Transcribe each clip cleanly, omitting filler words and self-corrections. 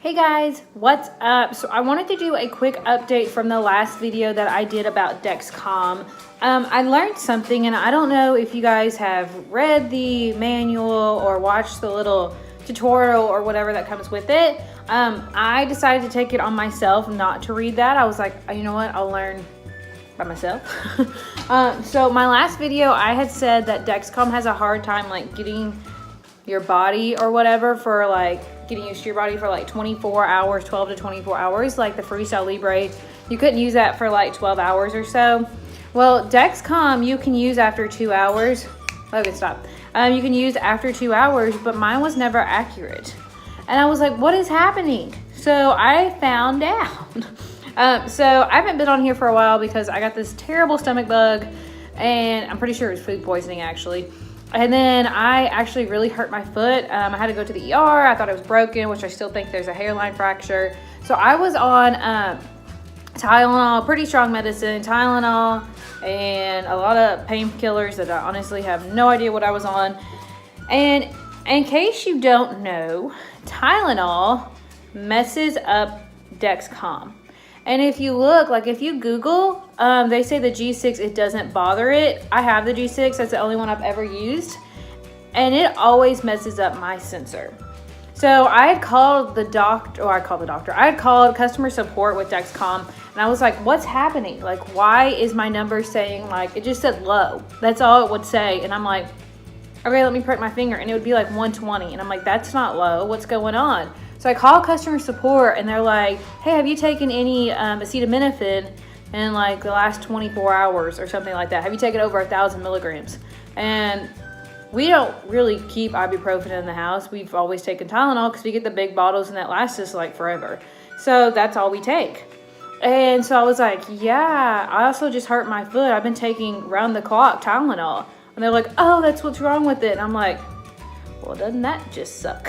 Hey guys, what's up? So I wanted to do a quick update from the last video that I did about Dexcom. I learned something, and I don't know if you guys have read the manual or watched the little tutorial or whatever that comes with it. I decided to take it on myself, not to read that. I was like, you know what, I'll learn by myself. So my last video, I had said that Dexcom has a hard time like getting your body or whatever for like getting used to your body for like 24 hours, 12 to 24 hours, like the Freestyle Libre. You couldn't use that for like 12 hours or so. Well, Dexcom you can use after 2 hours. Logan, stop. You can use after 2 hours, but mine was never accurate. And I was like, what is happening? So I found out. So I haven't been on here for a while because I got this terrible stomach bug, and I'm pretty sure it was food poisoning actually. And then I actually really hurt my foot. I had to go to the ER. I thought it was broken, which I still think there's a hairline fracture. So I was on Tylenol, pretty strong medicine, Tylenol, and a lot of painkillers that I honestly have no idea what I was on. And in case you don't know, Tylenol messes up Dexcom. And if you look, like if you Google, they say the G6, it doesn't bother it. I have the G6, that's the only one I've ever used. And it always messes up my sensor. So I had called the doctor, I had called customer support with Dexcom, and I was like, what's happening? Like, why is my number saying like, it just said low. That's all it would say. And I'm like, okay, let me prick my finger. And it would be like 120. And I'm like, that's not low, what's going on? So I call customer support and they're like, hey, have you taken any acetaminophen in like the last 24 hours or something like that? Have you taken over 1,000 milligrams? And we don't really keep ibuprofen in the house. We've always taken Tylenol because we get the big bottles and that lasts us like forever. So that's all we take. And so I was like, yeah, I also just hurt my foot. I've been taking round the clock Tylenol. And they're like, oh, that's what's wrong with it. And I'm like, well, doesn't that just suck?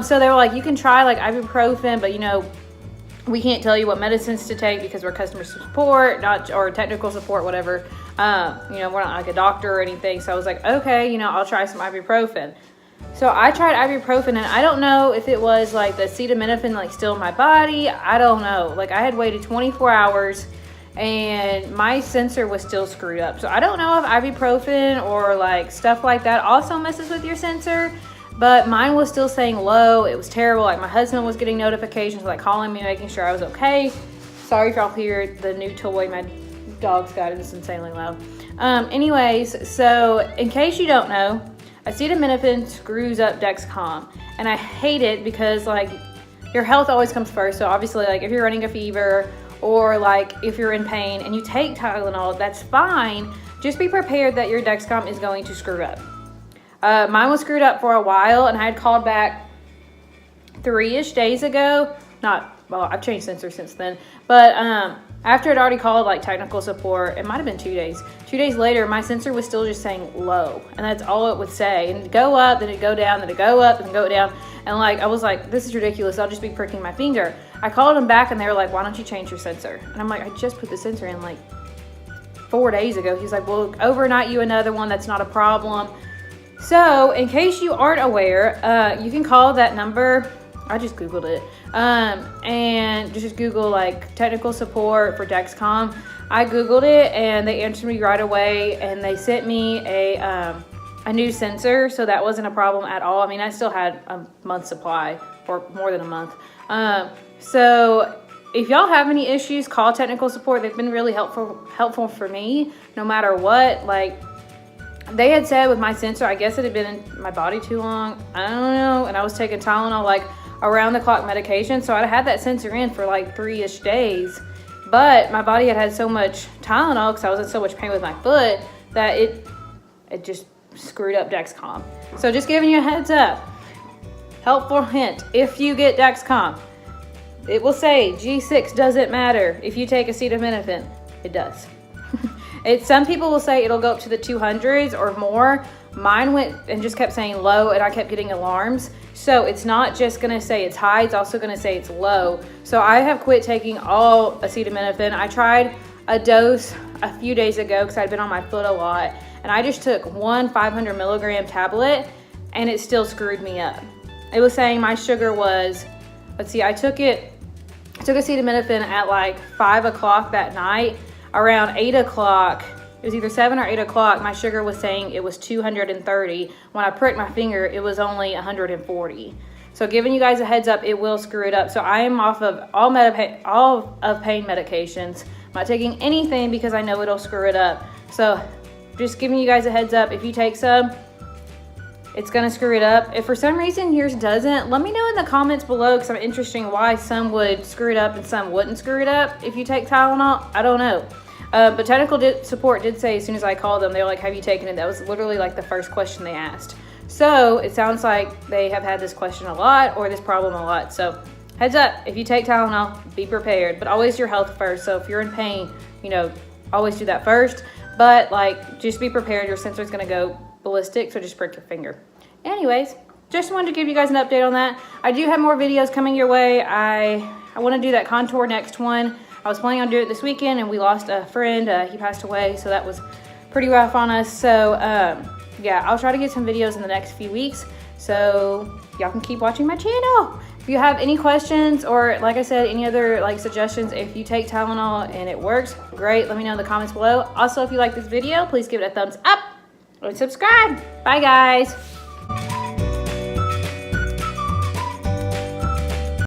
So they were like, you can try like ibuprofen, but you know, we can't tell you what medicines to take because we're customer support, or technical support, whatever. You know, we're not like a doctor or anything. So I was like, okay, you know, I'll try some ibuprofen. So I tried ibuprofen, and I don't know if it was like the acetaminophen like still in my body. I don't know. Like I had waited 24 hours and my sensor was still screwed up. So I don't know if ibuprofen or like stuff like that also messes with your sensor, but mine was still saying low. It was terrible. Like my husband was getting notifications, like calling me, making sure I was okay. Sorry if y'all hear the new toy my dog's got. It's insanely loud. Anyways, so in case you don't know, acetaminophen screws up Dexcom, and I hate it because like your health always comes first. So obviously, like if you're running a fever, or like if you're in pain and you take Tylenol, that's fine. Just be prepared that your Dexcom is going to screw up. Mine was screwed up for a while, and I had called back 3-ish days ago. Well, I've changed sensors since then. But after I'd already called like technical support, it might have been 2 days. 2 days later, my sensor was still just saying low, and that's all it would say. And it'd go up, then it'd go down, then it'd go up, and go down. And like, I was like, this is ridiculous. I'll just be pricking my finger. I called them back and they were like, why don't you change your sensor? And I'm like, I just put the sensor in like 4 days ago. He's like, well, overnight you another one. That's not a problem. So in case you aren't aware, you can call that number. I just Googled it. And just Google like technical support for Dexcom. I Googled it and they answered me right away, and they sent me a new sensor. So that wasn't a problem at all. I mean, I still had a month's supply, or more than a month. So if y'all have any issues, call technical support. They've been really helpful for me, no matter what. Like they had said with my sensor, I guess it had been in my body too long. I don't know. And I was taking Tylenol, like around the clock medication. So I had that sensor in for like 3-ish days, but my body had so much Tylenol because I was in so much pain with my foot that it just screwed up Dexcom. So just giving you a heads up. Helpful hint, if you get Dexcom, it will say G6 doesn't matter if you take acetaminophen. It does. Some people will say it'll go up to the 200s or more. Mine went and just kept saying low, and I kept getting alarms. So it's not just gonna say it's high, it's also gonna say it's low. So I have quit taking all acetaminophen. I tried a dose a few days ago because I'd been on my foot a lot, and I just took one 500 milligram tablet, and it still screwed me up. It was saying my sugar was let's see, I took acetaminophen at like 5 o'clock that night. Around 8 o'clock, it was either 7 or 8 o'clock, my sugar was saying it was 230. When I pricked my finger, it was only 140. So giving you guys a heads up, it will screw it up. So I am off of all of pain medications. I'm not taking anything because I know it'll screw it up. So just giving you guys a heads up, if you take some, it's gonna screw it up. If for some reason yours doesn't, let me know in the comments below, because I'm interested why some would screw it up and some wouldn't screw it up if you take Tylenol. I don't know. But technical support did say as soon as I called them, they were like, have you taken it? That was literally like the first question they asked. So it sounds like they have had this question a lot, or this problem a lot. So heads up, if you take Tylenol, be prepared, but always your health first. So if you're in pain, you know, always do that first. But like, just be prepared. Your sensor's gonna go ballistic, so just prick your finger. Anyways, just wanted to give you guys an update on that. I do have more videos coming your way. I want to do that contour next one. I was planning on doing it this weekend, and we lost a friend. He passed away, so that was pretty rough on us. So yeah, I'll try to get some videos in the next few weeks, so y'all can keep watching my channel. If you have any questions, or like I said, any other like suggestions, if you take Tylenol and it works, great, let me know in the comments below. Also, if you like this video, please give it a thumbs up and subscribe. Bye guys.